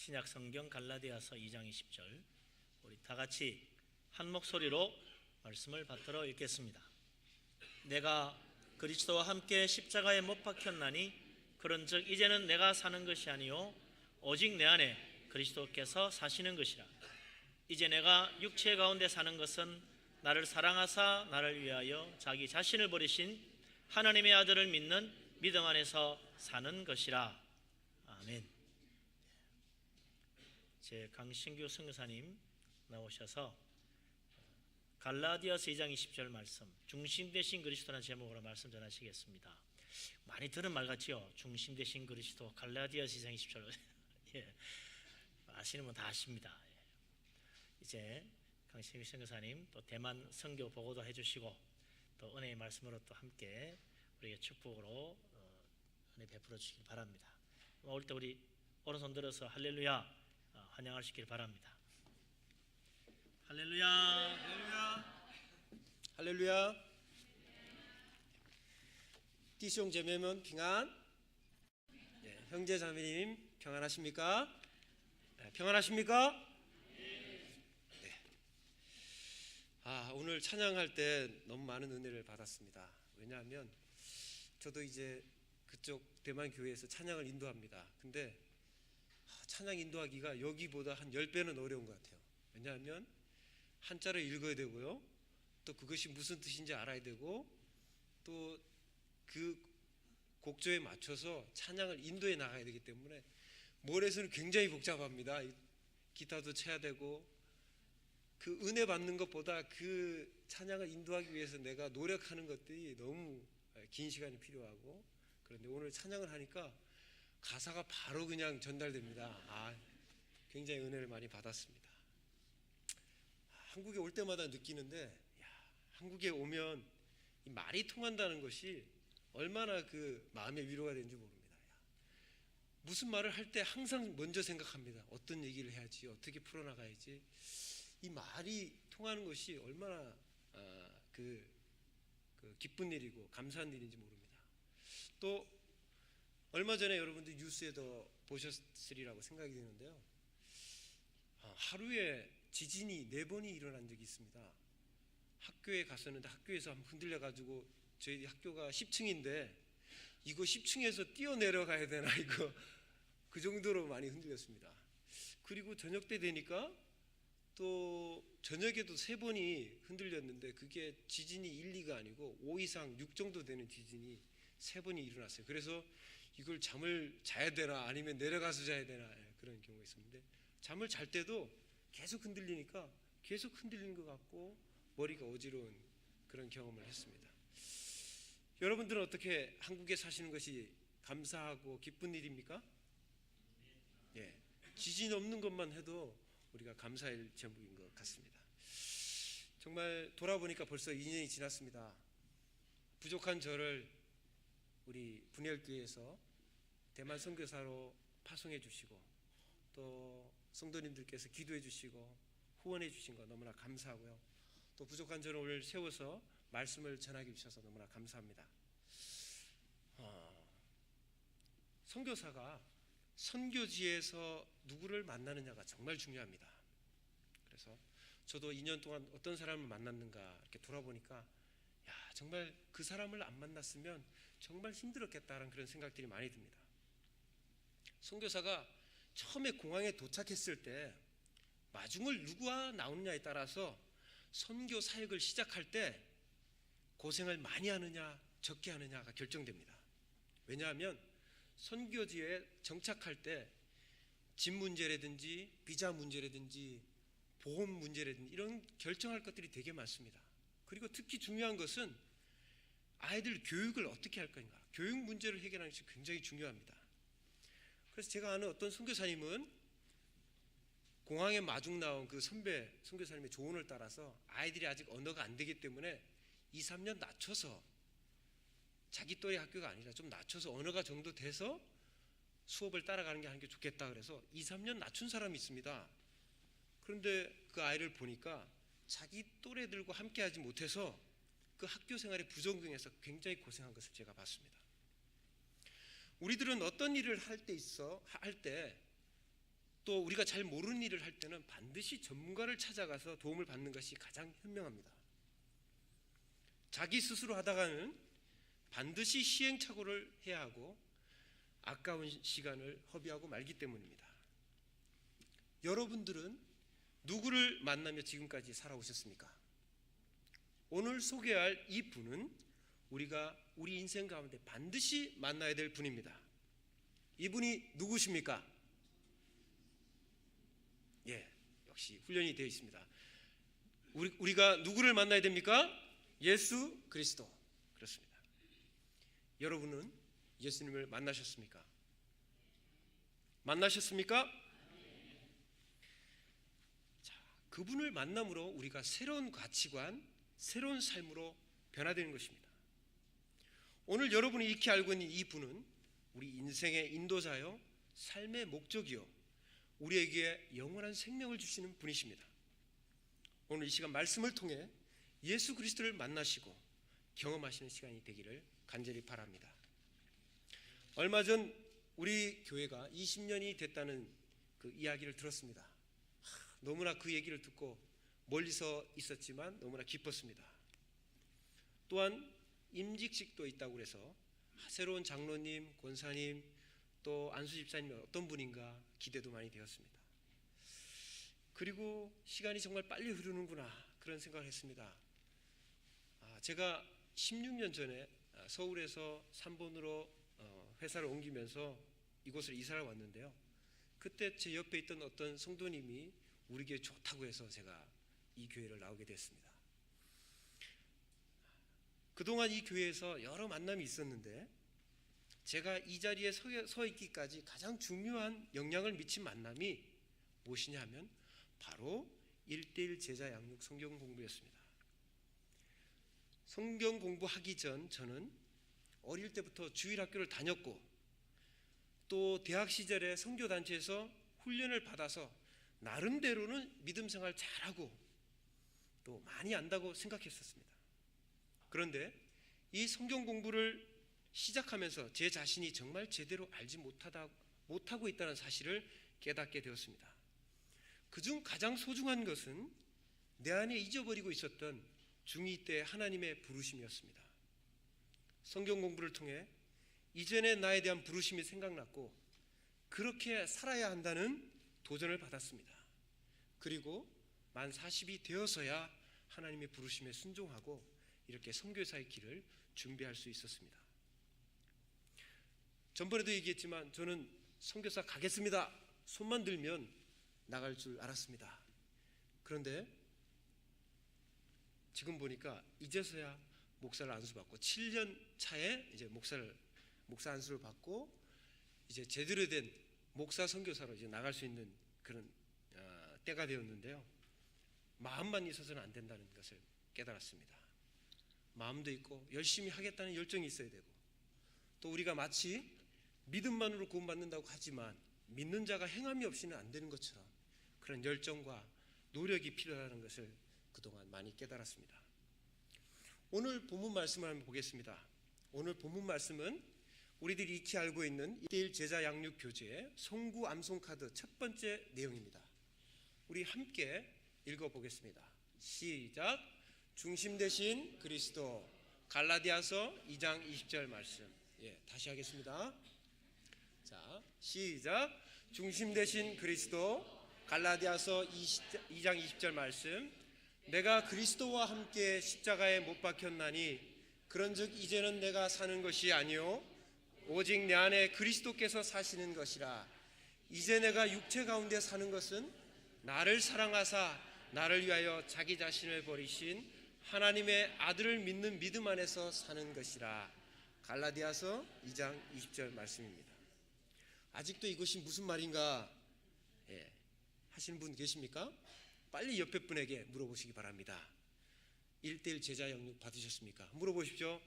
신약 성경 갈라디아서 2장 20절, 우리 다 같이 한 목소리로 말씀을 받들어 읽겠습니다. 내가 그리스도와 함께 십자가에 못 박혔나니 그런즉 이제는 내가 사는 것이 아니요 오직 내 안에 그리스도께서 사시는 것이라. 이제 내가 육체 가운데 사는 것은 나를 사랑하사 나를 위하여 자기 자신을 버리신 하나님의 아들을 믿는 믿음 안에서 사는 것이라. 아멘. 제 강신규 선교사님 나오셔서 갈라디아서 2장 20절 말씀, 중심 되신 그리스도라는 제목으로 말씀 전하시겠습니다. 많이 들은 말 같지요? 중심 되신 그리스도, 갈라디아서 2장 20절. 예, 아시는 분 다 아십니다. 예. 이제 강신규 선교사님 또 대만 선교 보고도 해주시고 또 은혜의 말씀으로 또 함께 우리에게 축복으로 은혜 베풀어 주시길 바랍니다. 올 때 우리 오른손 들어서 할렐루야 환영하시길 바랍니다. 할렐루야, 할렐루야, 할렐루야.弟兄姐妹们 平安. 네, 형제 자매님 평안하십니까? 네, 평안하십니까? 네. 오늘 찬양할 때 너무 많은 은혜를 받았습니다. 왜냐하면 저도 이제 그쪽 대만 교회에서 찬양을 인도합니다. 근데 찬양 인도하기가 여기보다 한 10배는 어려운 것 같아요. 왜냐하면 한자를 읽어야 되고요, 또 그것이 무슨 뜻인지 알아야 되고, 또 그 곡조에 맞춰서 찬양을 인도해 나가야 되기 때문에 몰에서는 굉장히 복잡합니다. 기타도 쳐야 되고, 그 은혜 받는 것보다 그 찬양을 인도하기 위해서 내가 노력하는 것들이 너무 긴 시간이 필요하고, 그런데 오늘 찬양을 하니까 가사가 바로 그냥 전달됩니다. 굉장히 은혜를 많이 받았습니다. 한국에 올 때마다 느끼는데, 한국에 오면 이 말이 통한다는 것이 얼마나 그 마음의 위로가 되는지 모릅니다. 무슨 말을 할 때 항상 먼저 생각합니다. 어떤 얘기를 해야지, 어떻게 풀어나가야지. 이 말이 통하는 것이 얼마나 그 기쁜 일이고 감사한 일인지 모릅니다. 또 얼마 전에 여러분들 뉴스에도 보셨으리라고 생각이 되는데요, 하루에 지진이 4번이 일어난 적이 있습니다. 학교에 갔었는데 학교에서 한번 흔들려가지고, 저희 학교가 10층인데 이거 10층에서 뛰어내려가야 되나, 이거 그 정도로 많이 흔들렸습니다. 그리고 저녁 때 되니까 또 저녁에도 3번이 흔들렸는데 그게 지진이 1, 2가 아니고 5 이상 6 정도 되는 지진이 3번이 일어났어요. 그래서 이걸 잠을 자야 되나 아니면 내려가서 자야 되나, 그런 경우가 있었는데, 잠을 잘 때도 계속 흔들리니까 계속 흔들리는 것 같고 머리가 어지러운 그런 경험을 했습니다. 여러분들은 어떻게 한국에 사시는 것이 감사하고 기쁜 일입니까? 예, 지진 없는 것만 해도 우리가 감사할 제목인 것 같습니다. 정말 돌아보니까 벌써 2년이 지났습니다. 부족한 저를 우리 분열교회에서 대만 선교사로 파송해 주시고, 또 성도님들께서 기도해 주시고 후원해 주신 거 너무나 감사하고요, 또 부족한 저를 오늘 세워서 말씀을 전하게 주셔서 너무나 감사합니다. 선교사가 선교지에서 누구를 만나느냐가 정말 중요합니다. 그래서 저도 2년 동안 어떤 사람을 만났는가 이렇게 돌아보니까, 정말 그 사람을 안 만났으면 정말 힘들었겠다라는 그런 생각들이 많이 듭니다. 선교사가 처음에 공항에 도착했을 때 마중을 누구와 나오느냐에 따라서 선교 사역을 시작할 때 고생을 많이 하느냐 적게 하느냐가 결정됩니다. 왜냐하면 선교지에 정착할 때 집 문제라든지 비자 문제라든지 보험 문제라든지 이런 결정할 것들이 되게 많습니다. 그리고 특히 중요한 것은 아이들 교육을 어떻게 할 건가, 교육 문제를 해결하는 것이 굉장히 중요합니다. 그래서 제가 아는 어떤 선교사님은 공항에 마중 나온 그 선배 선교사님의 조언을 따라서 아이들이 아직 언어가 안 되기 때문에 2, 3년 낮춰서, 자기 또래 학교가 아니라 좀 낮춰서 언어가 정도 돼서 수업을 따라가는 게 좋겠다 그래서 2, 3년 낮춘 사람이 있습니다. 그런데 그 아이를 보니까 자기 또래들과 함께 하지 못해서 그 학교 생활에 부적응해서 굉장히 고생한 것을 제가 봤습니다. 우리들은 어떤 일을 할 때 또 우리가 잘 모르는 일을 할 때는 반드시 전문가를 찾아가서 도움을 받는 것이 가장 현명합니다. 자기 스스로 하다가는 반드시 시행착오를 해야 하고 아까운 시간을 허비하고 말기 때문입니다. 여러분들은 누구를 만나며 지금까지 살아오셨습니까? 오늘 소개할 이 분은 우리가 우리 인생 가운데 반드시 만나야 될 분입니다. 이분이 누구십니까? 역시 훈련이 되어 있습니다. 우리가 누구를 만나야 됩니까? 예수 그리스도. 그렇습니다. 여러분은 예수님을 만나셨습니까? 만나셨습니까? 자, 그분을 만남으로 우리가 새로운 가치관, 새로운 삶으로 변화되는 것입니다. 오늘 여러분이 익히 알고 있는 이 분은 우리 인생의 인도자요, 삶의 목적이요, 우리에게 영원한 생명을 주시는 분이십니다. 오늘 이 시간 말씀을 통해 예수 그리스도를 만나시고 경험하시는 시간이 되기를 간절히 바랍니다. 얼마 전 우리 교회가 20년이 됐다는 그 이야기를 들었습니다. 너무나 그 얘기를 듣고 멀리서 있었지만 너무나 기뻤습니다. 또한 임직식도 있다고 그래서 새로운 장로님, 권사님, 또 안수 집사님 어떤 분인가 기대도 많이 되었습니다. 그리고 시간이 정말 빨리 흐르는구나 그런 생각을 했습니다. 제가 16년 전에 서울에서 3번으로 회사를 옮기면서 이곳을 이사를 왔는데요. 그때 제 옆에 있던 어떤 성도님이 우리 교회 좋다고 해서 제가 이 교회를 나오게 됐습니다. 그동안 이 교회에서 여러 만남이 있었는데 제가 이 자리에 서 있기까지 가장 중요한 영향을 미친 만남이 무엇이냐 하면 바로 1:1 제자 양육 성경 공부였습니다. 성경 공부하기 전 저는 어릴 때부터 주일학교를 다녔고 또 대학 시절에 선교단체에서 훈련을 받아서 나름대로는 믿음 생활 잘하고 또 많이 안다고 생각했었습니다. 그런데 이 성경 공부를 시작하면서 제 자신이 정말 제대로 알지 못하고 있다는 사실을 깨닫게 되었습니다. 그중 가장 소중한 것은 내 안에 잊어버리고 있었던 중2 때 하나님의 부르심이었습니다. 성경 공부를 통해 이전의 나에 대한 부르심이 생각났고 그렇게 살아야 한다는 도전을 받았습니다. 그리고 만 40이 되어서야 하나님의 부르심에 순종하고 이렇게 선교사의 길을 준비할 수 있었습니다. 전번에도 얘기했지만 저는 선교사 가겠습니다. 손만 들면 나갈 줄 알았습니다. 그런데 지금 보니까 이제서야 목사를 안수받고 7년 차에 이제 목사 안수를 받고 이제 제대로 된 목사 선교사로 이제 나갈 수 있는 그런 때가 되었는데요. 마음만 있어서는 안 된다는 것을 깨달았습니다. 마음도 있고 열심히 하겠다는 열정이 있어야 되고 또 우리가 마치 믿음만으로 구원받는다고 하지만 믿는 자가 행함이 없이는 안 되는 것처럼 그런 열정과 노력이 필요하다는 것을 그동안 많이 깨달았습니다. 오늘 본문 말씀을 한번 보겠습니다. 오늘 본문 말씀은 우리들이 익히 알고 있는 1:1 제자 양육 교재의 송구 암송 카드 첫 번째 내용입니다. 우리 함께 읽어보겠습니다. 시작. 중심 되신 그리스도. 갈라디아서 2장 20절 말씀. 다시 하겠습니다. 자, 시작. 중심 되신 그리스도. 갈라디아서 2장 20절 말씀. 내가 그리스도와 함께 십자가에 못 박혔나니 그런즉 이제는 내가 사는 것이 아니요 오직 내 안에 그리스도께서 사시는 것이라. 이제 내가 육체 가운데 사는 것은 나를 사랑하사 나를 위하여 자기 자신을 버리신 하나님의 아들을 믿는 믿음 안에서 사는 것이라. 갈라디아서 2장 20절 말씀입니다. 아직도 이것이 무슨 말인가 하시는 분 계십니까? 빨리 옆에 분에게 물어보시기 바랍니다. 1:1 제자 양육 받으셨습니까? 물어보십시오.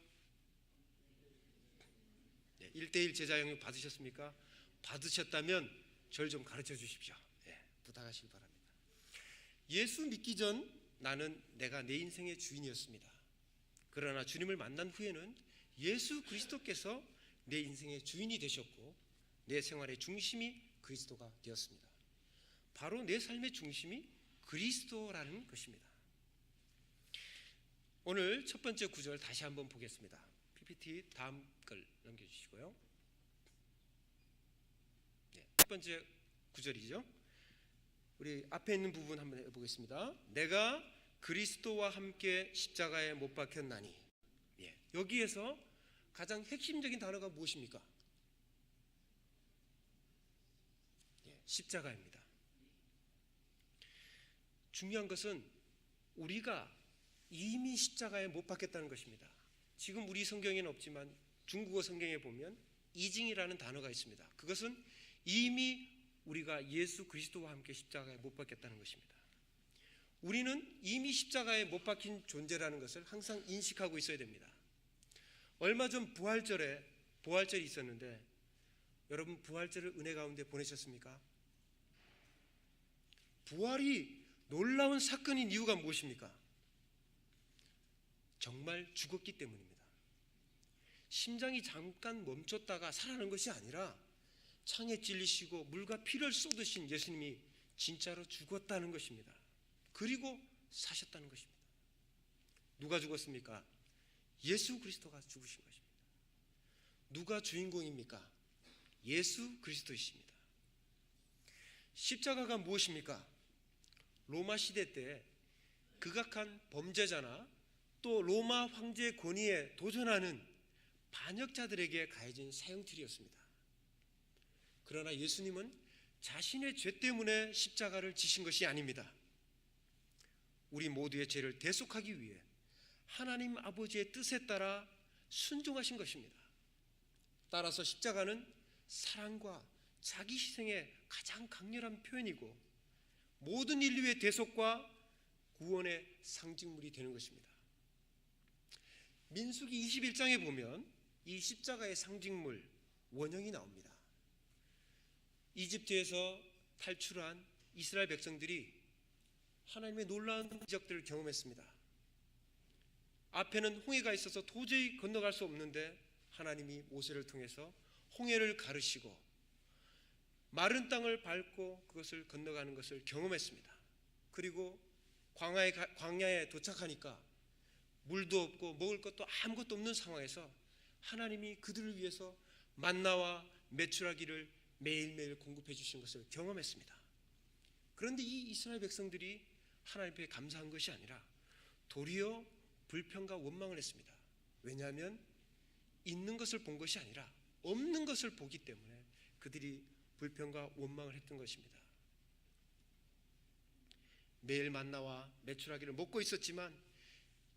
1:1 제자 양육 받으셨습니까? 받으셨다면 절 좀 가르쳐 주십시오. 부탁하시기 바랍니다. 예수 믿기 전 나는 내가 내 인생의 주인이었습니다. 그러나 주님을 만난 후에는 예수 그리스도께서 내 인생의 주인이 되셨고 내 생활의 중심이 그리스도가 되었습니다. 바로 내 삶의 중심이 그리스도라는 것입니다. 오늘 첫 번째 구절 다시 한번 보겠습니다. PPT 다음 걸 넘겨주시고요. 첫 번째 구절이죠. 우리 앞에 있는 부분 한번 해보겠습니다. 내가 그리스도와 함께 십자가에 못 박혔나니. 여기에서 가장 핵심적인 단어가 무엇입니까? 십자가입니다. 중요한 것은 우리가 이미 십자가에 못 박혔다는 것입니다. 지금 우리 성경에는 없지만 중국어 성경에 보면 이징이라는 단어가 있습니다. 그것은 이미 우리가 예수 그리스도와 함께 십자가에 못 박혔다는 것입니다. 우리는 이미 십자가에 못 박힌 존재라는 것을 항상 인식하고 있어야 됩니다. 얼마 전 부활절이 있었는데 여러분 부활절을 은혜 가운데 보내셨습니까? 부활이 놀라운 사건인 이유가 무엇입니까? 정말 죽었기 때문입니다. 심장이 잠깐 멈췄다가 살아난 것이 아니라 창에 찔리시고 물과 피를 쏟으신 예수님이 진짜로 죽었다는 것입니다. 그리고 사셨다는 것입니다. 누가 죽었습니까? 예수 그리스도가 죽으신 것입니다. 누가 주인공입니까? 예수 그리스도이십니다. 십자가가 무엇입니까? 로마 시대 때 극악한 범죄자나 또 로마 황제의 권위에 도전하는 반역자들에게 가해진 사형틀이었습니다. 그러나 예수님은 자신의 죄 때문에 십자가를 지신 것이 아닙니다. 우리 모두의 죄를 대속하기 위해 하나님 아버지의 뜻에 따라 순종하신 것입니다. 따라서 십자가는 사랑과 자기 희생의 가장 강렬한 표현이고 모든 인류의 대속과 구원의 상징물이 되는 것입니다. 민수기 21장에 보면 이 십자가의 상징물 원형이 나옵니다. 이집트에서 탈출한 이스라엘 백성들이 하나님의 놀라운 기적들을 경험했습니다. 앞에는 홍해가 있어서 도저히 건너갈 수 없는데 하나님이 모세를 통해서 홍해를 가르시고 마른 땅을 밟고 그것을 건너가는 것을 경험했습니다. 그리고 광야에 도착하니까 물도 없고 먹을 것도 아무것도 없는 상황에서 하나님이 그들을 위해서 만나와 메추라기를 매일매일 공급해 주신 것을 경험했습니다. 그런데 이 이스라엘 백성들이 하나님 앞에 감사한 것이 아니라 도리어 불평과 원망을 했습니다. 왜냐하면 있는 것을 본 것이 아니라 없는 것을 보기 때문에 그들이 불평과 원망을 했던 것입니다. 매일 만나와 메추라기를 먹고 있었지만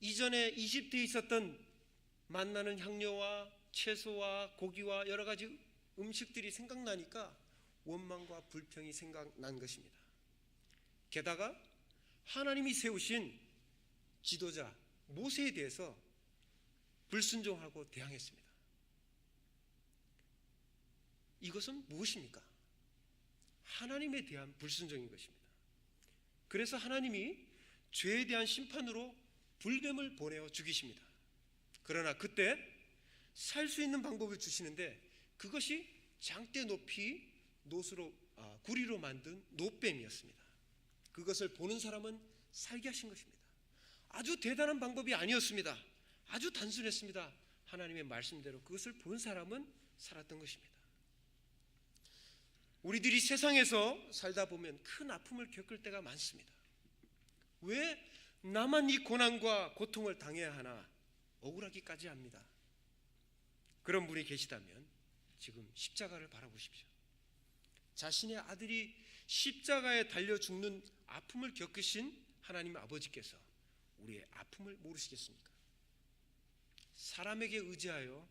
이전에 이집트에 있었던 만나는 향료와 채소와 고기와 여러 가지 음식들이 생각나니까 원망과 불평이 생각난 것입니다. 게다가 하나님이 세우신 지도자 모세에 대해서 불순종하고 대항했습니다. 이것은 무엇입니까? 하나님에 대한 불순종인 것입니다. 그래서 하나님이 죄에 대한 심판으로 불뱀을 보내어 죽이십니다. 그러나 그때 살 수 있는 방법을 주시는데 그것이 장대 높이 구리로 만든 놋뱀이었습니다. 그것을 보는 사람은 살게 하신 것입니다. 아주 대단한 방법이 아니었습니다. 아주 단순했습니다. 하나님의 말씀대로 그것을 본 사람은 살았던 것입니다. 우리들이 세상에서 살다 보면 큰 아픔을 겪을 때가 많습니다. 왜 나만 이 고난과 고통을 당해야 하나 억울하기까지 합니다. 그런 분이 계시다면 지금 십자가를 바라보십시오. 자신의 아들이 십자가에 달려 죽는 아픔을 겪으신 하나님 아버지께서 우리의 아픔을 모르시겠습니까? 사람에게 의지하여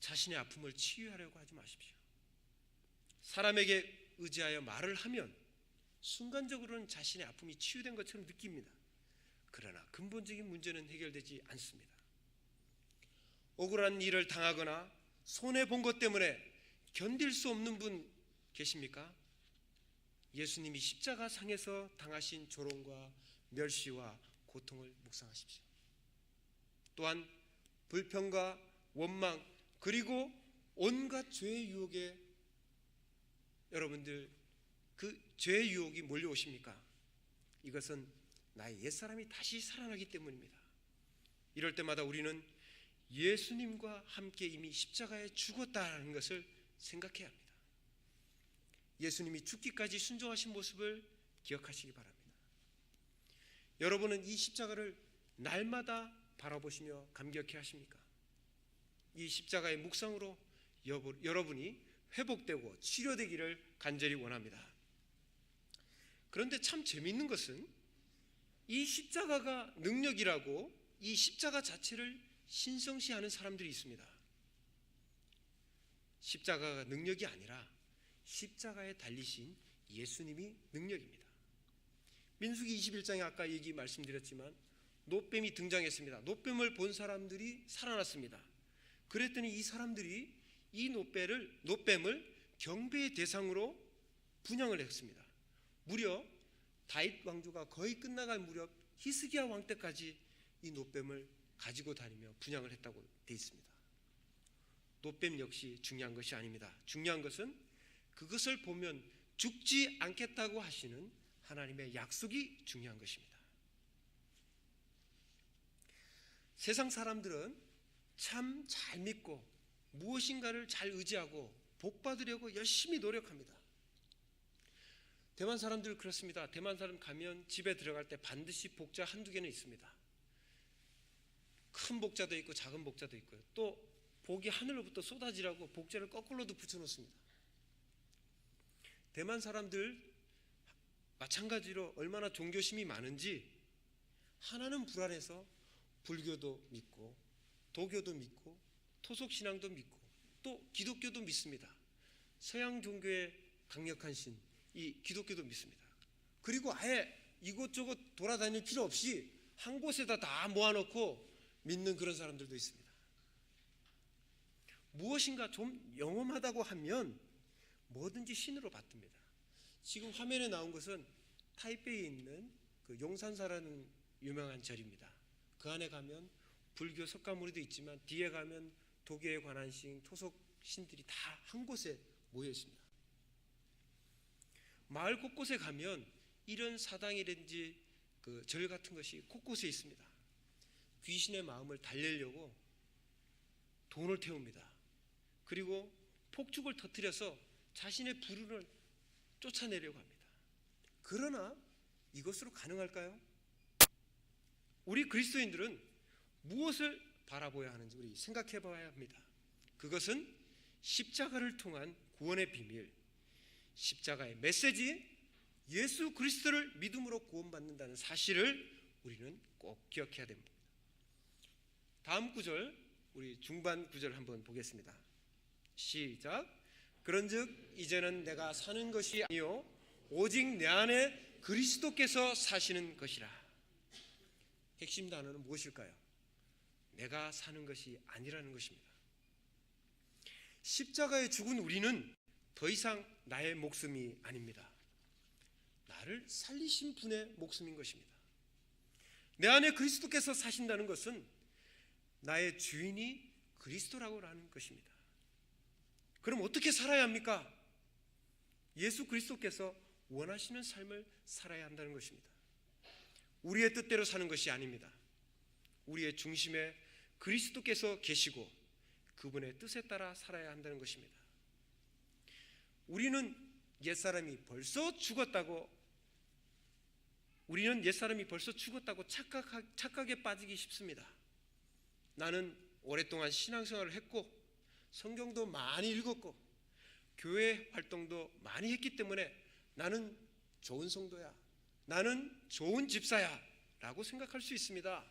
자신의 아픔을 치유하려고 하지 마십시오. 사람에게 의지하여 말을 하면 순간적으로는 자신의 아픔이 치유된 것처럼 느낍니다. 그러나 근본적인 문제는 해결되지 않습니다. 억울한 일을 당하거나 손해본 것 때문에 견딜 수 없는 분 계십니까? 예수님이 십자가 상에서 당하신 조롱과 멸시와 고통을 묵상하십시오. 또한 불평과 원망 그리고 온갖 죄의 유혹에 여러분들 그 죄의 유혹이 몰려오십니까? 이것은 나의 옛사람이 다시 살아나기 때문입니다. 이럴 때마다 우리는 예수님과 함께 이미 십자가에 죽었다는 것을 생각해야 합니다. 예수님이 죽기까지 순종하신 모습을 기억하시기 바랍니다. 여러분은 이 십자가를 날마다 바라보시며 감격해 하십니까? 이 십자가의 묵상으로 여러분이 회복되고 치료되기를 간절히 원합니다. 그런데 참 재미있는 것은 이 십자가가 능력이라고 이 십자가 자체를 신성시하는 사람들이 있습니다. 십자가가 능력이 아니라 십자가에 달리신 예수님이 능력입니다. 민수기 21장에 아까 말씀드렸지만 노뱀이 등장했습니다. 노뱀을 본 사람들이 살아났습니다. 그랬더니 이 사람들이 이 노뱀을 경배의 대상으로 분양을 했습니다. 무려 다윗 왕조가 거의 끝나갈 무렵 히스기야 왕 때까지 이 노뱀을 가지고 다니며 분양을 했다고 되어 있습니다. 노뱀 역시 중요한 것이 아닙니다. 중요한 것은 그것을 보면 죽지 않겠다고 하시는 하나님의 약속이 중요한 것입니다. 세상 사람들은 참 잘 믿고 무엇인가를 잘 의지하고 복 받으려고 열심히 노력합니다. 대만 사람들 그렇습니다. 대만 사람 가면 집에 들어갈 때 반드시 복자 한두 개는 있습니다. 큰 복자도 있고 작은 복자도 있고요. 또 복이 하늘로부터 쏟아지라고 복자를 거꾸로도 붙여놓습니다. 대만 사람들 마찬가지로 얼마나 종교심이 많은지 하나는 불안해서 불교도 믿고 도교도 믿고 토속신앙도 믿고 또 기독교도 믿습니다. 서양 종교의 강력한 신, 이 기독교도 믿습니다. 그리고 아예 이곳저곳 돌아다닐 필요 없이 한 곳에다 다 모아놓고 믿는 그런 사람들도 있습니다. 무엇인가 좀 영험하다고 하면 뭐든지 신으로 받듭니다. 지금 화면에 나온 것은 타이베이에 있는 그 용산사라는 유명한 절입니다. 그 안에 가면 불교 석가모니도 있지만 뒤에 가면 도교에 관한 신, 토속 신들이 다 한 곳에 모여 있습니다. 마을 곳곳에 가면 이런 사당이든지 그 절 같은 것이 곳곳에 있습니다. 귀신의 마음을 달래려고 돈을 태웁니다. 그리고 폭죽을 터뜨려서 자신의 불운을 쫓아내려고 합니다. 그러나 이것으로 가능할까요? 우리 그리스도인들은 무엇을 바라보아야 하는지 우리 생각해 봐야 합니다. 그것은 십자가를 통한 구원의 비밀, 십자가의 메시지, 예수 그리스도를 믿음으로 구원받는다는 사실을 우리는 꼭 기억해야 됩니다. 다음 구절, 우리 중반 구절 한번 보겠습니다. 시작. 그런즉 이제는 내가 사는 것이 아니요 오직 내 안에 그리스도께서 사시는 것이라. 핵심 단어는 무엇일까요? 내가 사는 것이 아니라는 것입니다. 십자가에 죽은 우리는 더 이상 나의 목숨이 아닙니다. 나를 살리신 분의 목숨인 것입니다. 내 안에 그리스도께서 사신다는 것은 나의 주인이 그리스도라고 하는 것입니다. 그럼 어떻게 살아야 합니까? 예수 그리스도께서 원하시는 삶을 살아야 한다는 것입니다. 우리의 뜻대로 사는 것이 아닙니다. 우리의 중심에 그리스도께서 계시고 그분의 뜻에 따라 살아야 한다는 것입니다. 우리는 옛사람이 벌써 죽었다고 착각에 빠지기 쉽습니다. 나는 오랫동안 신앙생활을 했고 성경도 많이 읽었고 교회 활동도 많이 했기 때문에 나는 좋은 성도야, 나는 좋은 집사야 라고 생각할 수 있습니다.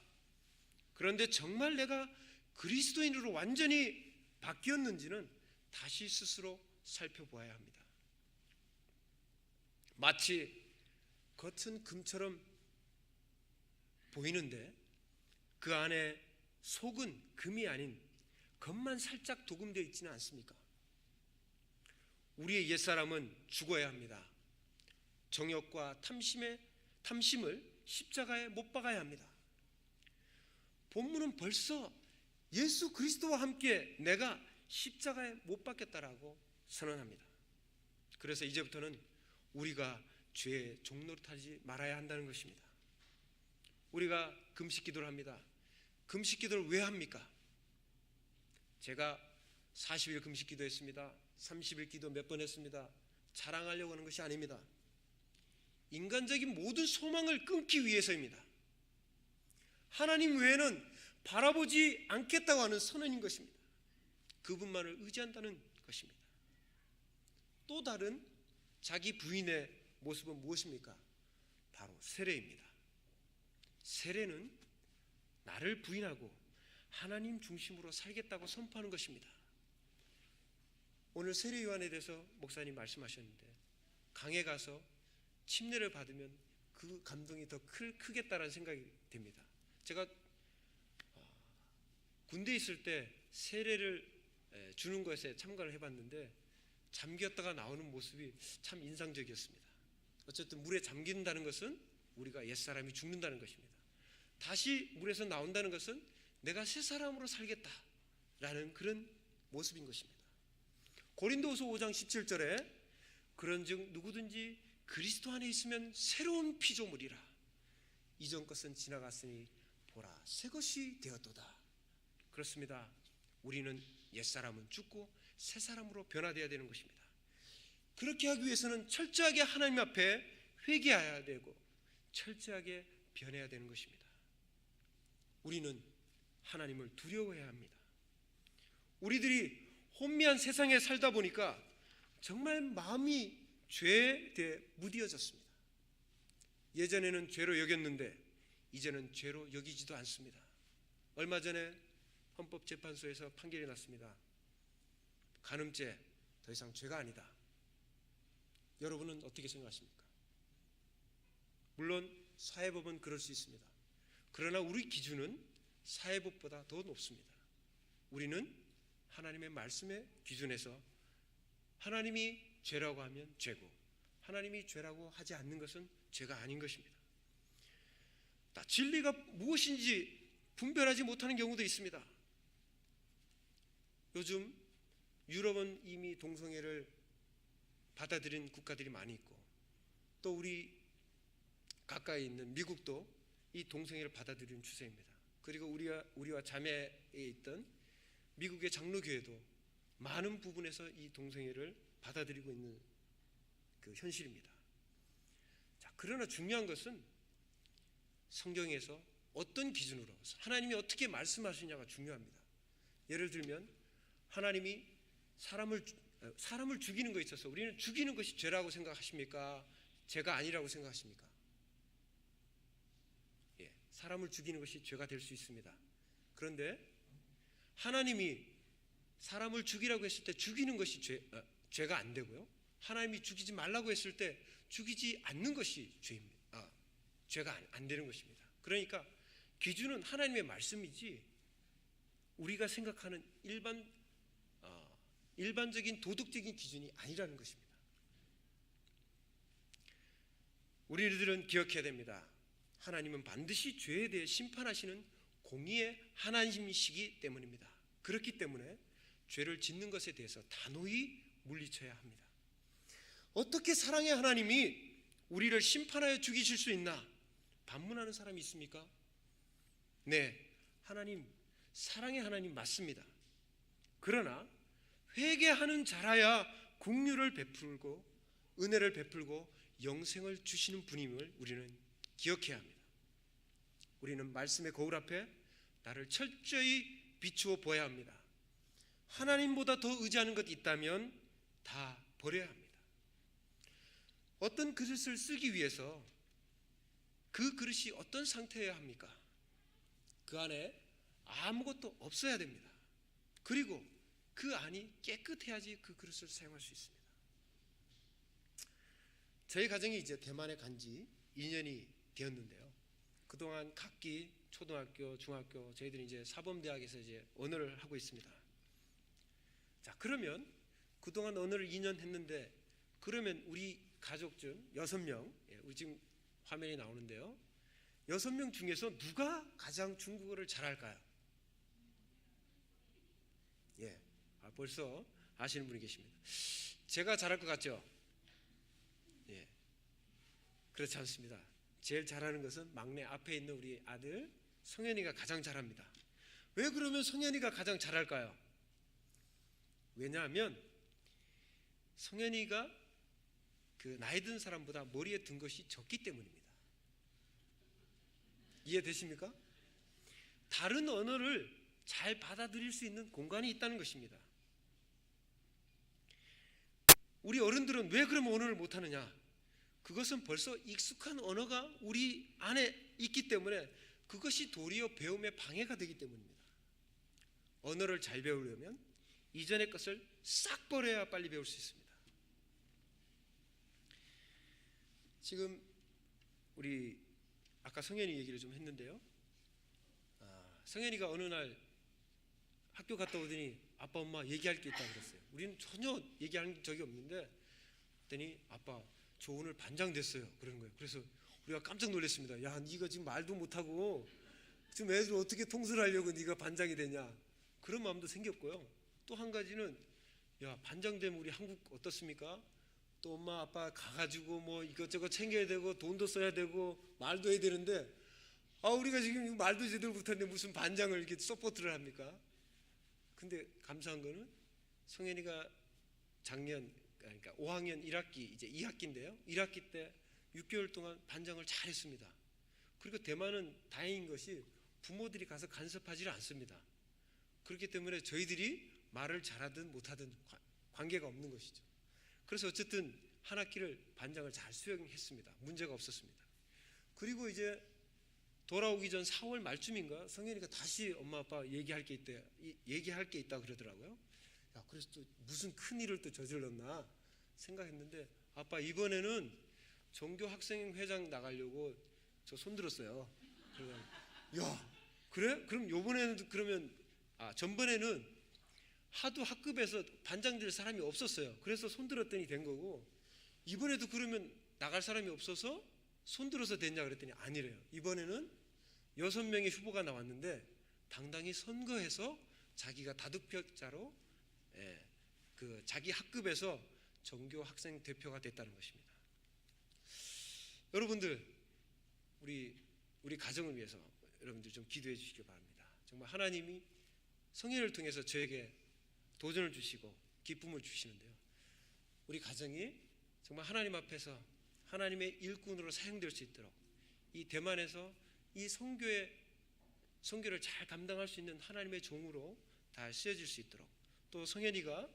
그런데 정말 내가 그리스도인으로 완전히 바뀌었는지는 다시 스스로 살펴보아야 합니다. 마치 겉은 금처럼 보이는데 그 안에 속은 금이 아닌 겉만 살짝 도금되어 있지는 않습니까? 우리의 옛사람은 죽어야 합니다. 정욕과 탐심을 십자가에 못 박아야 합니다. 본문은 벌써 예수 그리스도와 함께 내가 십자가에 못 박겠다라고 선언합니다. 그래서 이제부터는 우리가 죄의 종노릇하지 말아야 한다는 것입니다. 우리가 금식 기도를 합니다. 금식 기도를 왜 합니까? 제가 40일 금식 기도했습니다. 30일 기도 몇 번 했습니다. 자랑하려고 하는 것이 아닙니다. 인간적인 모든 소망을 끊기 위해서입니다. 하나님 외에는 바라보지 않겠다고 하는 선언인 것입니다. 그분만을 의지한다는 것입니다. 또 다른 자기 부인의 모습은 무엇입니까? 바로 세례입니다. 세례는 나를 부인하고 하나님 중심으로 살겠다고 선포하는 것입니다. 오늘 세례 요한에 대해서 목사님 말씀하셨는데, 강에 가서 침례를 받으면 그 감동이 더 크겠다라는 생각이 듭니다. 제가 군대에 있을 때 세례를 주는 것에 참가를 해봤는데 잠겼다가 나오는 모습이 참 인상적이었습니다. 어쨌든 물에 잠긴다는 것은 우리가 옛사람이 죽는다는 것입니다. 다시 물에서 나온다는 것은 내가 새 사람으로 살겠다라는 그런 모습인 것입니다. 고린도후서 5장 17절에 그런즉 누구든지 그리스도 안에 있으면 새로운 피조물이라 이전 것은 지나갔으니 보라 새 것이 되었도다. 그렇습니다. 우리는 옛사람은 죽고 새 사람으로 변화되어야 되는 것입니다. 그렇게 하기 위해서는 철저하게 하나님 앞에 회개해야 되고 철저하게 변해야 되는 것입니다. 우리는 하나님을 두려워해야 합니다. 우리들이 혼미한 세상에 살다 보니까 정말 마음이 죄에 대해 무뎌졌습니다. 예전에는 죄로 여겼는데 이제는 죄로 여기지도 않습니다. 얼마 전에 헌법재판소에서 판결이 났습니다. 간음죄 더 이상 죄가 아니다. 여러분은 어떻게 생각하십니까? 물론 사회법은 그럴 수 있습니다. 그러나 우리 기준은 사회법보다 더 높습니다. 우리는 하나님의 말씀의 기준에서 하나님이 죄라고 하면 죄고 하나님이 죄라고 하지 않는 것은 죄가 아닌 것입니다. 진리가 무엇인지 분별하지 못하는 경우도 있습니다. 요즘 유럽은 이미 동성애를 받아들인 국가들이 많이 있고 또 우리 가까이 있는 미국도 이 동성애를 받아들이는 추세입니다. 그리고 우리와 자매에 있던 미국의 장로교회도 많은 부분에서 이 동성애를 받아들이고 있는 그 현실입니다. 그러나 중요한 것은 성경에서 어떤 기준으로 하나님이 어떻게 말씀하시냐가 중요합니다. 예를 들면 하나님이 사람을 죽이는 것에 있어서 우리는 죽이는 것이 죄라고 생각하십니까? 죄가 아니라고 생각하십니까? 사람을 죽이는 것이 죄가 될 수 있습니다. 그런데 하나님이 사람을 죽이라고 했을 때 죽이는 것이 죄가 안 되고요. 하나님이 죽이지 말라고 했을 때 죽이지 않는 것이 죄가 안 되는 것입니다. 그러니까 기준은 하나님의 말씀이지 우리가 생각하는 일반적인 도덕적인 기준이 아니라는 것입니다. 우리들은 기억해야 됩니다. 하나님은 반드시 죄에 대해 심판하시는 공의의 하나님이시기 때문입니다. 그렇기 때문에 죄를 짓는 것에 대해서 단호히 물리쳐야 합니다. 어떻게 사랑의 하나님이 우리를 심판하여 죽이실 수 있나? 반문하는 사람이 있습니까? 네, 하나님 사랑의 하나님 맞습니다. 그러나 회개하는 자라야 긍휼을 베풀고 은혜를 베풀고 영생을 주시는 분임을 우리는 기억해야 합니다. 우리는 말씀의 거울 앞에 나를 철저히 비추어 보아야 합니다. 하나님보다 더 의지하는 것이 있다면 다 버려야 합니다. 어떤 그릇을 쓰기 위해서 그 그릇이 어떤 상태여야 합니까? 그 안에 아무것도 없어야 됩니다. 그리고 그 안이 깨끗해야지 그 그릇을 사용할 수 있습니다. 저희 가정이 이제 대만에 간 지 2년이 되었는데요. 그동안 각기 초등학교, 중학교, 저희들이 이제 사범대학에서 이제 언어를 하고 있습니다. 자, 그러면 그동안 언어를 2년 했는데 그러면 우리 가족 중 6명, 우리 지금 화면이 나오는데요. 6명 중에서 누가 가장 중국어를 잘할까요? 벌써 아시는 분이 계십니다. 제가 잘할 것 같죠? 그렇지 않습니다. 제일 잘하는 것은 막내 앞에 있는 우리 아들 성현이가 가장 잘합니다. 왜 그러면 성현이가 가장 잘할까요? 왜냐하면 성현이가 그 나이 든 사람보다 머리에 든 것이 적기 때문입니다. 이해되십니까? 다른 언어를 잘 받아들일 수 있는 공간이 있다는 것입니다. 우리 어른들은 왜 그럼 언어를 못하느냐? 그것은 벌써 익숙한 언어가 우리 안에 있기 때문에 그것이 도리어 배움에 방해가 되기 때문입니다. 언어를 잘 배우려면 이전의 것을 싹 버려야 빨리 배울 수 있습니다. 지금 우리 아까 성현이 얘기를 좀 했는데요. 성현이가 어느 날 학교 갔다 오더니 아빠 엄마 얘기할 게 있다 그랬어요. 우리는 전혀 얘기한 적이 없는데 그랬더니 아빠 저 오늘 반장 됐어요 그러는 거예요. 그래서 우리가 깜짝 놀랐습니다. 야 네가 지금 말도 못하고 지금 애들 어떻게 통솔하려고 네가 반장이 되냐, 그런 마음도 생겼고요. 또 한 가지는 야 반장 되면 우리 한국 어떻습니까? 또 엄마 아빠 가가지고 뭐 이것저것 챙겨야 되고 돈도 써야 되고 말도 해야 되는데 우리가 지금 말도 제대로 못하는데 무슨 반장을 이렇게 서포트를 합니까? 근데 감사한 거는 성현이가 작년 그러니까 5학년 1학기 이제 2학기인데요. 1학기 때 6개월 동안 반장을 잘했습니다. 그리고 대만은 다행인 것이 부모들이 가서 간섭하지 않습니다. 그렇기 때문에 저희들이 말을 잘하든 못하든 관계가 없는 것이죠. 그래서 어쨌든 한 학기를 반장을 잘 수행했습니다. 문제가 없었습니다. 그리고 이제 돌아오기 전 4월 말쯤인가 성현이가 다시 엄마 아빠 얘기할 게 있다 그러더라고요. 야, 그래서 또 무슨 큰 일을 또 저질렀나 생각했는데 아빠 이번에는 종교 학생회장 나가려고 저 손들었어요. 그래서 야 그래? 그럼 요번에는 그러면 전번에는 하도 학급에서 반장 될 사람이 없었어요. 그래서 손들었더니 된 거고 이번에도 그러면 나갈 사람이 없어서 손들어서 됐냐 그랬더니 아니래요. 이번에는 6명의 후보가 나왔는데 당당히 선거해서 자기가 다득표자로 그 자기 학급에서 종교 학생 대표가 됐다는 것입니다. 여러분들 우리 가정을 위해서 여러분들 좀 기도해 주시기 바랍니다. 정말 하나님이 성현을 통해서 저에게 도전을 주시고 기쁨을 주시는데요. 우리 가정이 정말 하나님 앞에서 하나님의 일꾼으로 사용될 수 있도록 이 대만에서 이 선교를 잘 감당할 수 있는 하나님의 종으로 다 쓰여질 수 있도록 또 성현이가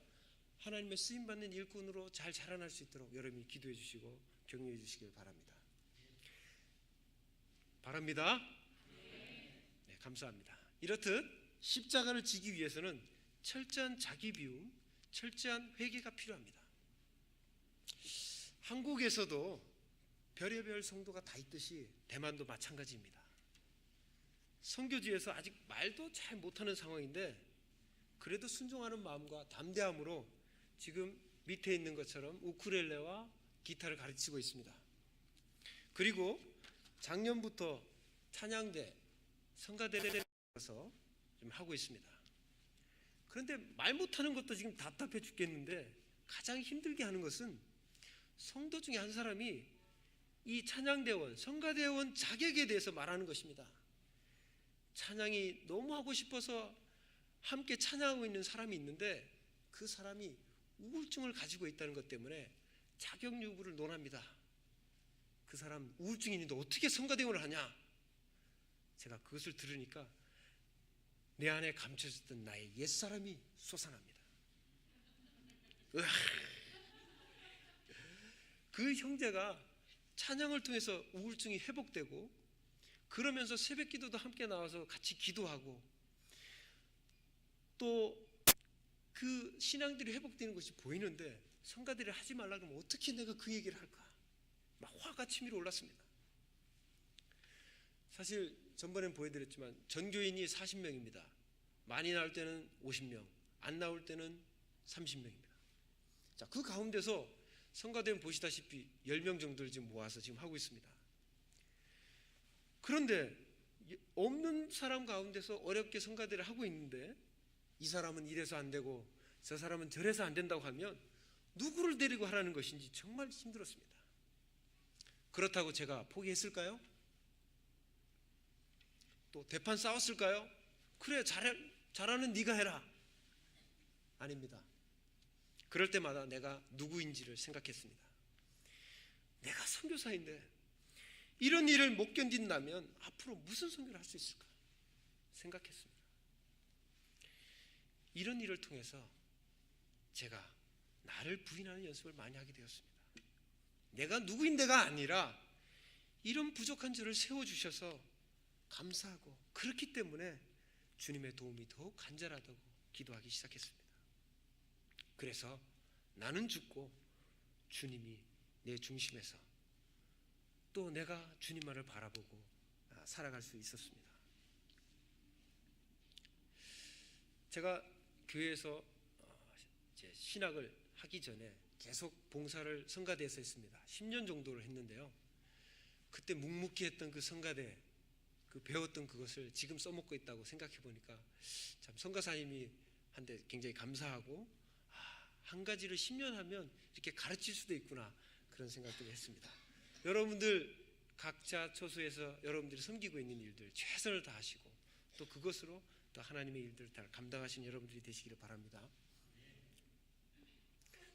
하나님의 쓰임받는 일꾼으로 잘 자라날 수 있도록 여러분이 기도해 주시고 격려해 주시길 바랍니다. 네, 감사합니다. 이렇듯 십자가를 지기 위해서는 철저한 자기 비움, 철저한 회개가 필요합니다. 한국에서도 별의별 성도가 다 있듯이 대만도 마찬가지입니다. 선교지에서 아직 말도 잘 못하는 상황인데 그래도 순종하는 마음과 담대함으로 지금 밑에 있는 것처럼 우쿨렐레와 기타를 가르치고 있습니다. 그리고 작년부터 찬양대, 성가대를 해서 좀 하고 있습니다. 그런데 말 못하는 것도 지금 답답해 죽겠는데 가장 힘들게 하는 것은 성도 중에 한 사람이 이 찬양대원, 성가대원 자격에 대해서 말하는 것입니다. 찬양이 너무 하고 싶어서 함께 찬양하고 있는 사람이 있는데 그 사람이 우울증을 가지고 있다는 것 때문에 자격 여부를 논합니다. 그 사람 우울증이 있는데 어떻게 성가대원을 하냐? 제가 그것을 들으니까 내 안에 감춰졌던 나의 옛사람이 솟아납니다. 그 형제가 찬양을 통해서 우울증이 회복되고 그러면서 새벽 기도도 함께 나와서 같이 기도하고 또 그 신앙들이 회복되는 것이 보이는데 성가대를 하지 말라 그러면 어떻게 내가 그 얘기를 할까? 막 화가 치밀어 올랐습니다. 사실 전번엔 보여드렸지만 전교인이 40명입니다. 많이 나올 때는 50명, 안 나올 때는 30명입니다. 자, 그 가운데서 성가대는 보시다시피 10명 정도를 지금 모아서 지금 하고 있습니다. 그런데 없는 사람 가운데서 어렵게 성가대를 하고 있는데 이 사람은 이래서 안 되고 저 사람은 저래서 안 된다고 하면 누구를 데리고 하라는 것인지 정말 힘들었습니다. 그렇다고 제가 포기했을까요? 또 대판 싸웠을까요? 그래, 잘하는 네가 해라. 아닙니다. 그럴 때마다 내가 누구인지를 생각했습니다. 내가 선교사인데 이런 일을 못 견딘다면 앞으로 무슨 선교를 할 수 있을까 생각했습니다. 이런 일을 통해서 제가 나를 부인하는 연습을 많이 하게 되었습니다. 내가 누구인데가 아니라 이런 부족한 저를 세워주셔서 감사하고, 그렇기 때문에 주님의 도움이 더욱 간절하다고 기도하기 시작했습니다. 그래서 나는 죽고 주님이 내 중심에서 또 내가 주님만을 바라보고 살아갈 수 있었습니다. 제가 교회에서 이제 신학을 하기 전에 계속 봉사를 성가대에서 했습니다. 10년 정도를 했는데요. 그때 묵묵히 했던 그 성가대, 그 배웠던 그것을 지금 써먹고 있다고 생각해 보니까 참 성가사님이 한테 굉장히 감사하고, 한 가지를 10년 하면 이렇게 가르칠 수도 있구나, 그런 생각들을 했습니다. 여러분들 각자 처소에서 여러분들이 섬기고 있는 일들 최선을 다하시고, 또 그것으로 또 하나님의 일들을 다 감당하시는 여러분들이 되시기를 바랍니다.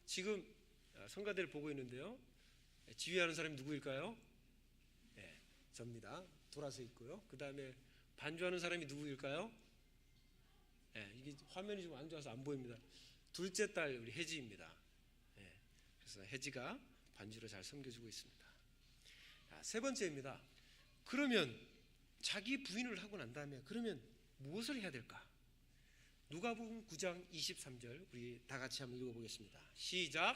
지금 성가대를 보고 있는데요. 지휘하는 사람이 누구일까요? 네, 접니다. 돌아서 있고요. 그 다음에 반주하는 사람이 누구일까요? 네, 이게 화면이 좀 안 좋아서 안 보입니다. 둘째 딸 우리 혜지입니다. 네, 그래서 혜지가 반주로 잘 섬겨주고 있습니다. 세 번째입니다. 그러면 자기 부인을 하고 난 다음에 그러면 무엇을 해야 될까? 누가복음 9장 23절 우리 다 같이 한번 읽어보겠습니다. 시작.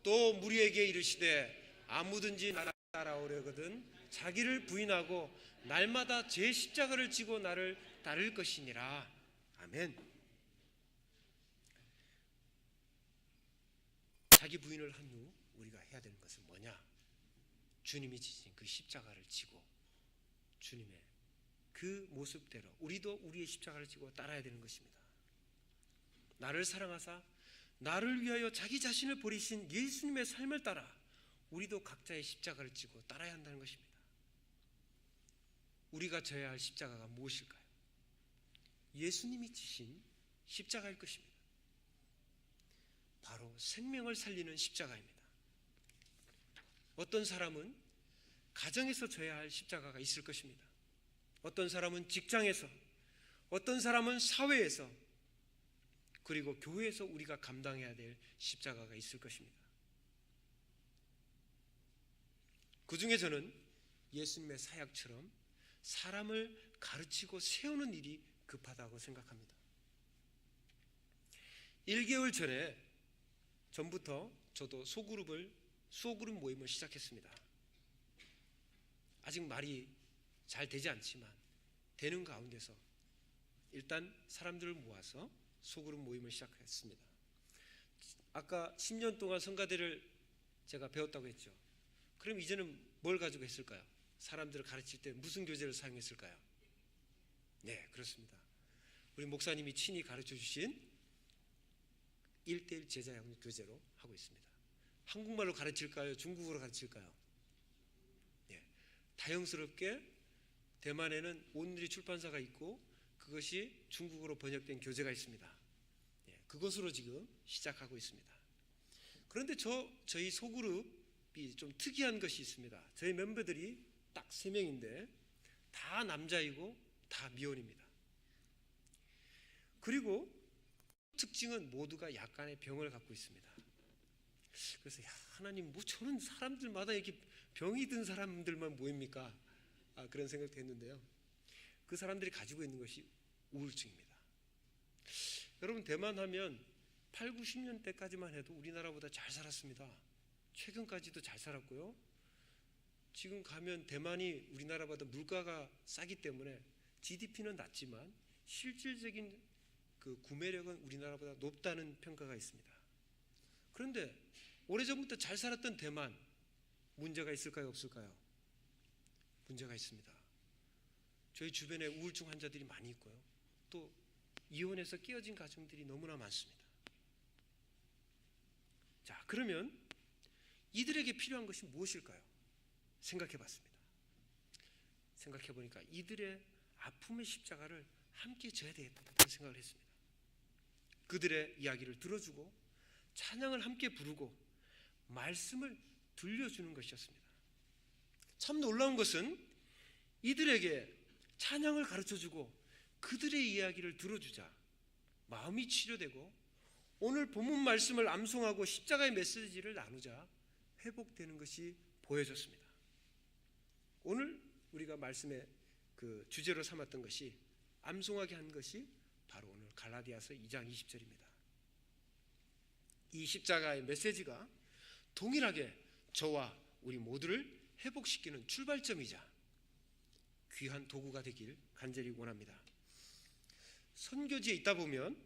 또 무리에게 이르시되 아무든지 나를 따라오려거든 자기를 부인하고 날마다 제 십자가를 지고 나를 따를 것이니라. 아멘. 자기 부인을 한 후 우리가 해야 되는 것은 뭐냐? 주님이 지신 그 십자가를 지고 주님의 그 모습대로 우리도 우리의 십자가를 지고 따라야 되는 것입니다. 나를 사랑하사 나를 위하여 자기 자신을 버리신 예수님의 삶을 따라 우리도 각자의 십자가를 지고 따라야 한다는 것입니다. 우리가 져야 할 십자가가 무엇일까요? 예수님이 지신 십자가일 것입니다. 바로 생명을 살리는 십자가입니다. 어떤 사람은 가정에서 져야 할 십자가가 있을 것입니다. 어떤 사람은 직장에서, 어떤 사람은 사회에서, 그리고 교회에서 우리가 감당해야 될 십자가가 있을 것입니다. 그 중에 저는 예수님의 사역처럼 사람을 가르치고 세우는 일이 급하다고 생각합니다. 1개월 전부터 저도 소그룹 모임을 시작했습니다. 아직 말이 잘 되지 않지만 되는 가운데서 일단 사람들을 모아서 소그룹 모임을 시작했습니다. 아까 10년 동안 성가대를 제가 배웠다고 했죠. 그럼 이제는 뭘 가지고 했을까요? 사람들을 가르칠 때 무슨 교재를 사용했을까요? 네, 그렇습니다. 우리 목사님이 친히 가르쳐 주신 1:1 제자형 교재로 하고 있습니다. 한국말로 가르칠까요? 중국어로 가르칠까요? 네, 다행스럽게 대만에는 온누리 출판사가 있고 그것이 중국어로 번역된 교재가 있습니다. 네, 그것으로 지금 시작하고 있습니다. 그런데 저희 소그룹이 좀 특이한 것이 있습니다. 저희 멤버들이 딱 3명인데 다 남자이고 다 미혼입니다. 그리고 특징은 모두가 약간의 병을 갖고 있습니다. 그래서 하나님, 뭐 저는 사람들마다 이렇게 병이 든 사람들만 모입니까? 그런 생각도 했는데요. 그 사람들이 가지고 있는 것이 우울증입니다. 여러분, 대만 하면 8, 90년대까지만 해도 우리나라보다 잘 살았습니다. 최근까지도 잘 살았고요. 지금 가면 대만이 우리나라보다 물가가 싸기 때문에 GDP는 낮지만 실질적인 그 구매력은 우리나라보다 높다는 평가가 있습니다. 그런데 오래전부터 잘 살았던 대만, 문제가 있을까요, 없을까요? 문제가 있습니다. 저희 주변에 우울증 환자들이 많이 있고요. 또 이혼해서 깨어진 가정들이 너무나 많습니다. 자, 그러면 이들에게 필요한 것이 무엇일까요? 생각해 봤습니다. 생각해 보니까 이들의 아픔의 십자가를 함께 져야 되겠다는 생각을 했습니다. 그들의 이야기를 들어주고 찬양을 함께 부르고 말씀을 들려주는 것이었습니다. 참 놀라운 것은 이들에게 찬양을 가르쳐주고 그들의 이야기를 들어주자 마음이 치료되고 오늘 본문 말씀을 암송하고 십자가의 메시지를 나누자 회복되는 것이 보여졌습니다. 오늘 우리가 말씀의 그 주제로 삼았던 것이 암송하게 한 것이 바로 오늘 갈라디아서 2장 20절입니다. 이 십자가의 메시지가 동일하게 저와 우리 모두를 회복시키는 출발점이자 귀한 도구가 되길 간절히 원합니다. 선교지에 있다 보면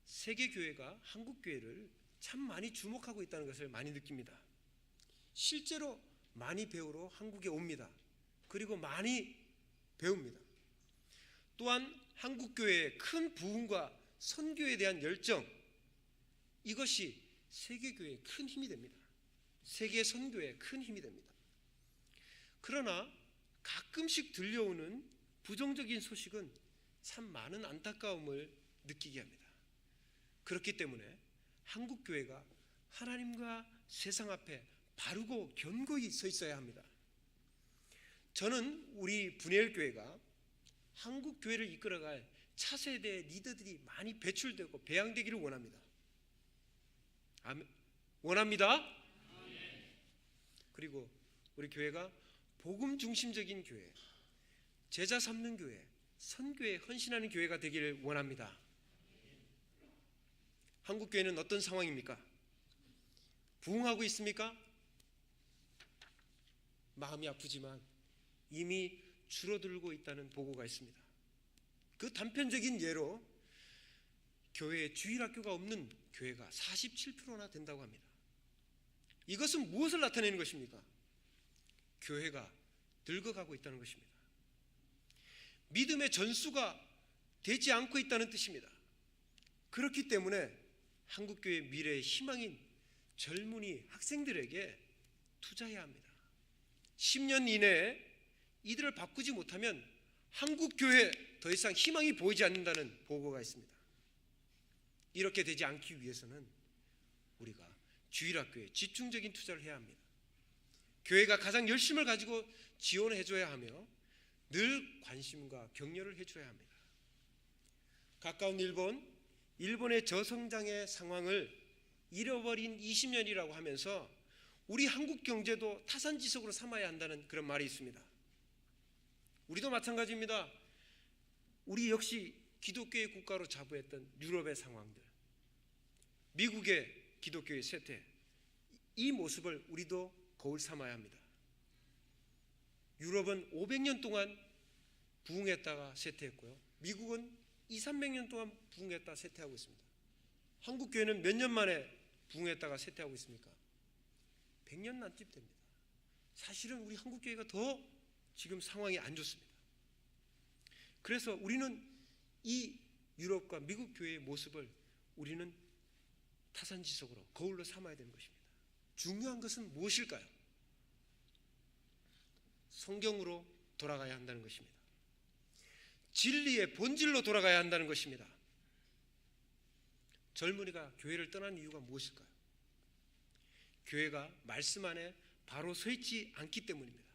세계교회가 한국교회를 참 많이 주목하고 있다는 것을 많이 느낍니다. 실제로 많이 배우러 한국에 옵니다. 그리고 많이 배웁니다. 또한 한국교회의 큰 부흥과 선교에 대한 열정, 이것이 세계교회의 큰 힘이 됩니다. 세계 선교에 큰 힘이 됩니다. 그러나 가끔씩 들려오는 부정적인 소식은 참 많은 안타까움을 느끼게 합니다. 그렇기 때문에 한국교회가 하나님과 세상 앞에 바르고 견고히 서 있어야 합니다. 저는 우리 분해일교회가 한국교회를 이끌어갈 차세대 리더들이 많이 배출되고 배양되기를 원합니다. 아멘. 원합니다. 그리고 우리 교회가 복음 중심적인 교회, 제자 삼는 교회, 선교에 헌신하는 교회가 되기를 원합니다. 한국교회는 어떤 상황입니까? 부흥하고 있습니까? 마음이 아프지만 이미 줄어들고 있다는 보고가 있습니다. 그 단편적인 예로 교회에 주일학교가 없는 교회가 47%나 된다고 합니다. 이것은 무엇을 나타내는 것입니까? 교회가 늙어가고 있다는 것입니다. 믿음의 전수가 되지 않고 있다는 뜻입니다. 그렇기 때문에 한국교회의 미래의 희망인 젊은이 학생들에게 투자해야 합니다. 10년 이내에 이들을 바꾸지 못하면 한국교회에 더 이상 희망이 보이지 않는다는 보고가 있습니다. 이렇게 되지 않기 위해서는 우리가 주일학교에 집중적인 투자를 해야 합니다. 교회가 가장 열심을 가지고 지원해 줘야 하며 늘 관심과 격려를 해줘야 합니다. 가까운 일본의 저성장의 상황을 잃어버린 20년이라고 하면서 우리 한국 경제도 타산지석으로 삼아야 한다는 그런 말이 있습니다. 우리도 마찬가지입니다. 우리 역시 기독교의 국가로 자부했던 유럽의 상황들, 미국의 기독교의 쇠퇴, 이 모습을 우리도 거울 삼아야 합니다. 유럽은 500년 동안 부흥했다가 쇠퇴했고요. 미국은 200~300년 동안 부흥했다가 쇠퇴하고 있습니다. 한국교회는 몇 년 만에 부흥했다가 쇠퇴하고 있습니까? 100년 남짓 됩니다. 사실은 우리 한국교회가 더 지금 상황이 안 좋습니다. 그래서 우리는 이 유럽과 미국 교회의 모습을 우리는 타산지석으로 거울로 삼아야 되는 것입니다. 중요한 것은 무엇일까요? 성경으로 돌아가야 한다는 것입니다. 진리의 본질로 돌아가야 한다는 것입니다. 젊은이가 교회를 떠난 이유가 무엇일까요? 교회가 말씀 안에 바로 서 있지 않기 때문입니다.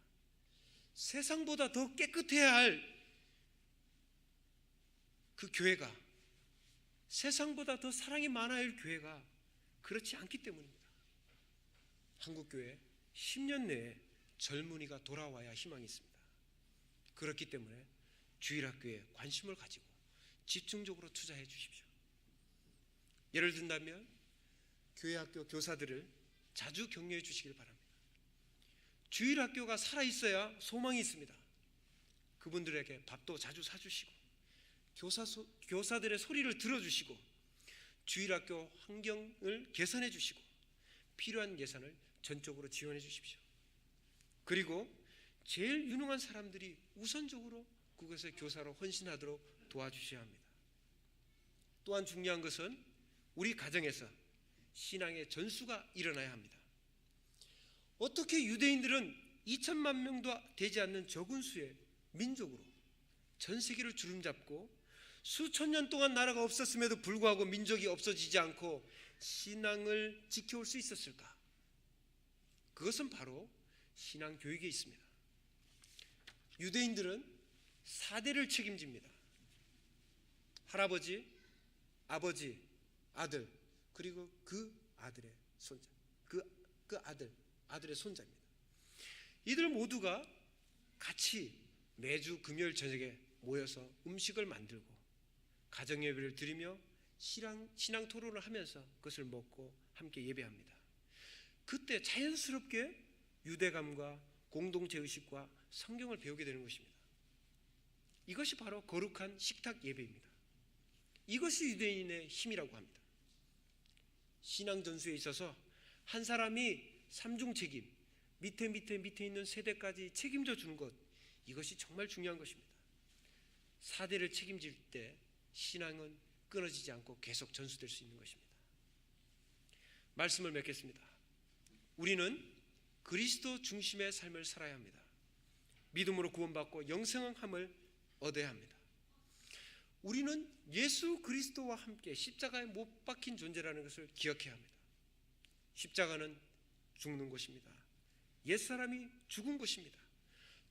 세상보다 더 깨끗해야 할 그 교회가, 세상보다 더 사랑이 많아야 할 교회가 그렇지 않기 때문입니다. 한국교회 10년 내에 젊은이가 돌아와야 희망이 있습니다. 그렇기 때문에 주일학교에 관심을 가지고 집중적으로 투자해 주십시오. 예를 든다면 교회학교 교사들을 자주 격려해 주시길 바랍니다. 주일학교가 살아있어야 소망이 있습니다. 그분들에게 밥도 자주 사주시고 교사들의 소리를 들어주시고 주일학교 환경을 개선해 주시고 필요한 예산을 전적으로 지원해 주십시오. 그리고 제일 유능한 사람들이 우선적으로 그것의 교사로 헌신하도록 도와주셔야 합니다. 또한 중요한 것은 우리 가정에서 신앙의 전수가 일어나야 합니다. 어떻게 유대인들은 2천만 명도 되지 않는 적은 수의 민족으로 전 세계를 주름잡고 수천 년 동안 나라가 없었음에도 불구하고 민족이 없어지지 않고 신앙을 지켜올 수 있었을까? 그것은 바로 신앙 교육에 있습니다. 유대인들은 4대를 책임집니다. 할아버지, 아버지, 아들, 그리고 그 아들의 손자, 그 아들의 손자입니다. 이들 모두가 같이 매주 금요일 저녁에 모여서 음식을 만들고 가정 예배를 드리며 신앙 토론을 하면서 그것을 먹고 함께 예배합니다. 그때 자연스럽게 유대감과 공동체 의식과 성경을 배우게 되는 것입니다. 이것이 바로 거룩한 식탁 예배입니다. 이것이 유대인의 힘이라고 합니다. 신앙 전수에 있어서 한 사람이 삼중 책임, 밑에 있는 세대까지 책임져 주는 것, 이것이 정말 중요한 것입니다. 4대를 책임질 때 신앙은 끊어지지 않고 계속 전수될 수 있는 것입니다. 말씀을 맺겠습니다. 우리는 그리스도 중심의 삶을 살아야 합니다. 믿음으로 구원받고 영생함을 얻어야 합니다. 우리는 예수 그리스도와 함께 십자가에 못 박힌 존재라는 것을 기억해야 합니다. 십자가는 죽는 것입니다. 옛사람이 죽은 것입니다.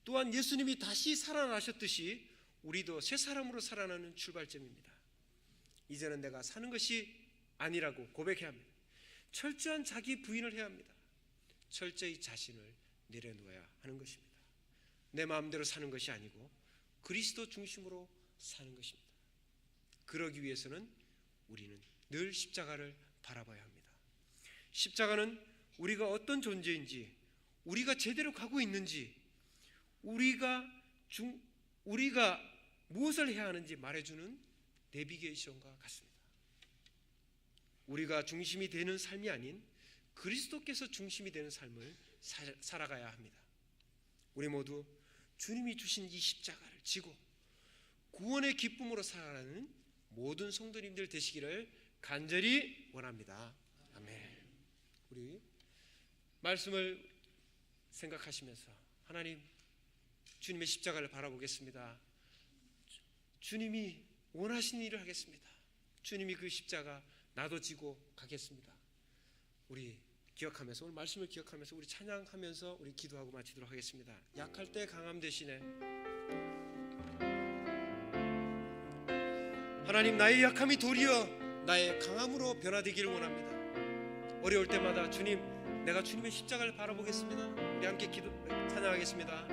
또한 예수님이 다시 살아나셨듯이 우리도 새 사람으로 살아나는 출발점입니다. 이제는 내가 사는 것이 아니라고 고백해야 합니다. 철저한 자기 부인을 해야 합니다. 철저히 자신을 내려놓아야 하는 것입니다. 내 마음대로 사는 것이 아니고 그리스도 중심으로 사는 것입니다. 그러기 위해서는 우리는 늘 십자가를 바라봐야 합니다. 십자가는 우리가 어떤 존재인지, 우리가 제대로 가고 있는지, 우리가 무엇을 해야 하는지 말해주는 내비게이션과 같습니다. 우리가 중심이 되는 삶이 아닌 그리스도께서 중심이 되는 삶을 살아가야 합니다. 우리 모두 주님이 주신 이 십자가를 지고 구원의 기쁨으로 살아가는 모든 성도님들 되시기를 간절히 원합니다. 아멘. 우리 말씀을 생각하시면서 하나님, 주님의 십자가를 바라보겠습니다. 주님이 원하신 일을 하겠습니다. 주님이 그 십자가 나도 지고 가겠습니다. 우리 기억하면서, 오늘 말씀을 기억하면서 우리 찬양하면서 우리 기도하고 마치도록 하겠습니다. 약할 때 강함 되시네. 하나님, 나의 약함이 도리어 나의 강함으로 변화되기를 원합니다. 어려울 때마다 주님, 내가 주님의 십자가를 바라보겠습니다. 우리 함께 찬양하겠습니다.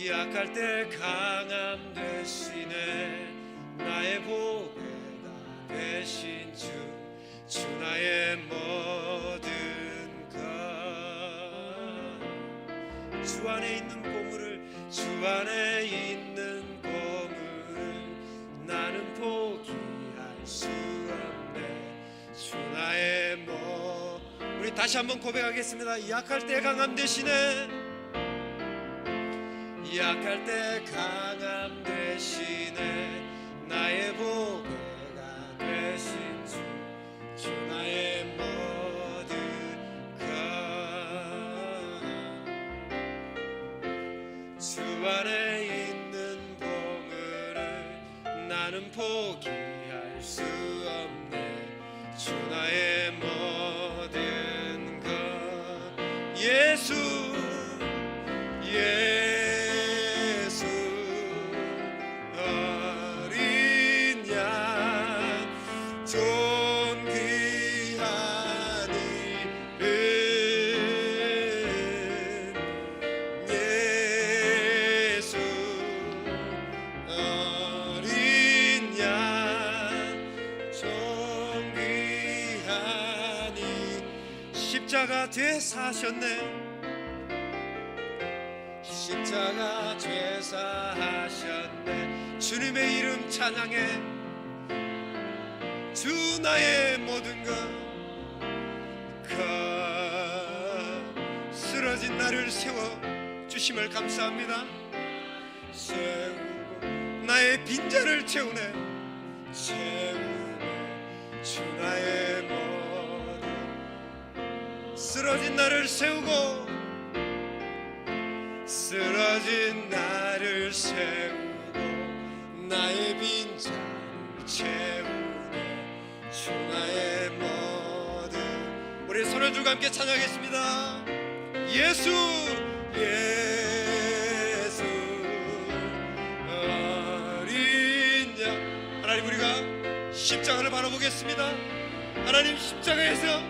약할 때 강함 되시네. 나의 보배가 되신 주 나의 모든 것. 주 안에 있는 보물을 나는 포기할 수 없네. 주 나의 우리 다시 한번 고백하겠습니다. 약할 때 강함 되시네. 약할 때 강함 되시네. 나의 보배가 되신 주 나의 모든 것. 주 안에 있는 보물을 나는 포기할 수 없네. 주 나의 모든 것. 예수 어린 양 존귀한 이름. 예수 어린 양 존귀한 이 십자가 죄 사셨네. 십자가 죄 사하셨네. 주님의 이름 찬양해. 주 나의 모든 것. 쓰러진 나를 세워 주심을 감사합니다. 세우고 나의 빈자를 채우네. 채우네. 주 나의 모든. 쓰러진 나를 세우고 쓰러진 나를 세우고 나의 빈잔을 채우네 주 나의 모든. 우리 손을 들고 함께 찬양하겠습니다. 예수 예수 어린 양. 하나님, 우리가 십자가를 바라보겠습니다. 하나님, 십자가에서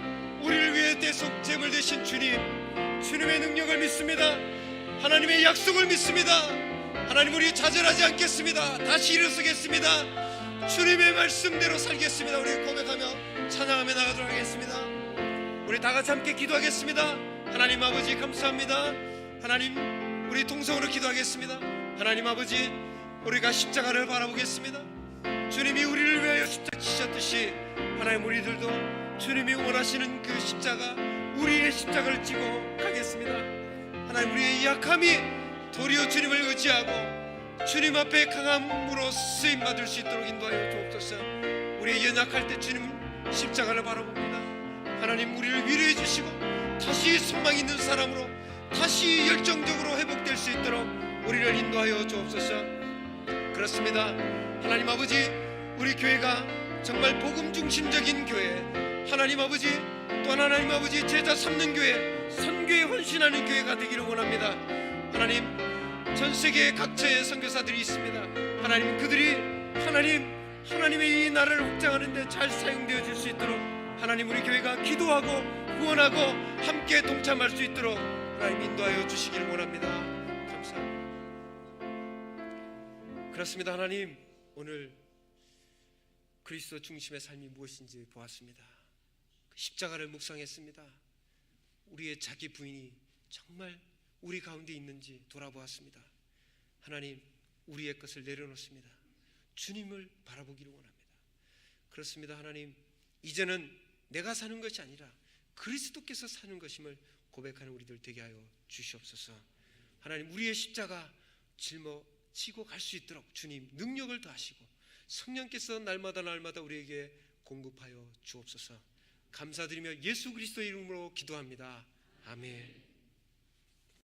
우리를 위해 대속 제물 되신 주님, 주님의 능력을 믿습니다. 하나님의 약속을 믿습니다. 하나님, 우리 좌절하지 않겠습니다. 다시 일어서겠습니다. 주님의 말씀대로 살겠습니다. 우리 고백하며 찬양하며 나가도록 하겠습니다. 우리 다 같이 함께 기도하겠습니다. 하나님 아버지, 감사합니다. 하나님, 우리 동성으로 기도하겠습니다. 하나님 아버지, 우리가 십자가를 바라보겠습니다. 주님이 우리를 위하여 십자가 지셨듯이 하나님, 우리들도 주님이 원하시는 그 십자가, 우리의 십자가를 지고 가겠습니다. 하나님, 우리의 약함이 도리어 주님을 의지하고 주님 앞에 강함으로 쓰임받을 수 있도록 인도하여 주옵소서. 우리의 연약할 때 주님 십자가를 바라봅니다. 하나님, 우리를 위로해 주시고 다시 소망 있는 사람으로 다시 열정적으로 회복될 수 있도록 우리를 인도하여 주옵소서. 그렇습니다. 하나님 아버지, 우리 교회가 정말 복음 중심적인 교회, 하나님 아버지, 또한 하나님 아버지 제자 삼는 교회, 선교에 헌신하는 교회가 되기를 원합니다. 하나님, 전 세계 각처에 선교사들이 있습니다. 하나님, 그들이 하나님의 이 나라를 확장하는 데 잘 사용되어 질 수 있도록 하나님, 우리 교회가 기도하고 후원하고 함께 동참할 수 있도록 하나님 인도하여 주시기를 원합니다. 감사합니다. 그렇습니다. 하나님, 오늘 그리스도 중심의 삶이 무엇인지 보았습니다. 십자가를 묵상했습니다. 우리의 자기 부인이 정말 우리 가운데 있는지 돌아보았습니다. 하나님, 우리의 것을 내려놓습니다. 주님을 바라보기를 원합니다. 그렇습니다. 하나님, 이제는 내가 사는 것이 아니라 그리스도께서 사는 것임을 고백하는 우리들 되게 하여 주시옵소서. 하나님, 우리의 십자가 짊어지고 갈 수 있도록 주님 능력을 더하시고 성령께서 날마다 우리에게 공급하여 주옵소서. 감사드리며 예수 그리스도의 이름으로 기도합니다. 아멘.